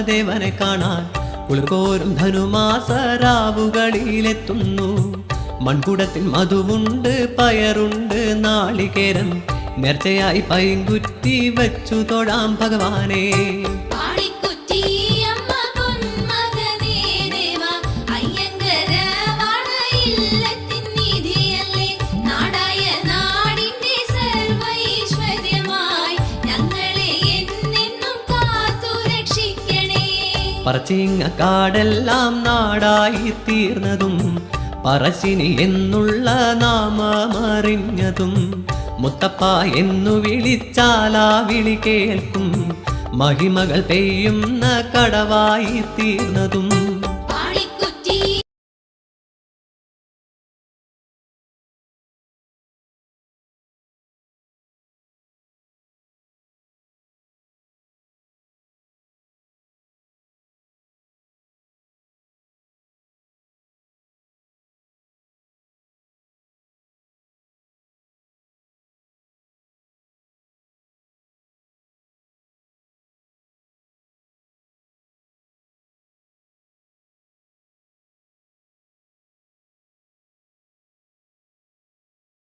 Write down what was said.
ദേവനെ കാണാൻ കുളിർകോരും ധനുമാസരാവുകളിലെത്തുന്നു. മൺകുടത്തിൽ മധുവുണ്ട്, പയറുണ്ട്, നാളികേരം നേർച്ചയായി പൈങ്കുറ്റി വച്ചു തൊഴാം ഭഗവാനെ. പറച്ചിങ്ങക്കാടെല്ലാം നാടായി തീർന്നതും പറശ്ശിനി എന്നുള്ള നാമമറിഞ്ഞതും മുത്തപ്പ എന്നു വിളിച്ചാലാ വിളി കേൾക്കും മഹിമകൾ പെയ്യുന്ന കടവായി തീർന്നതും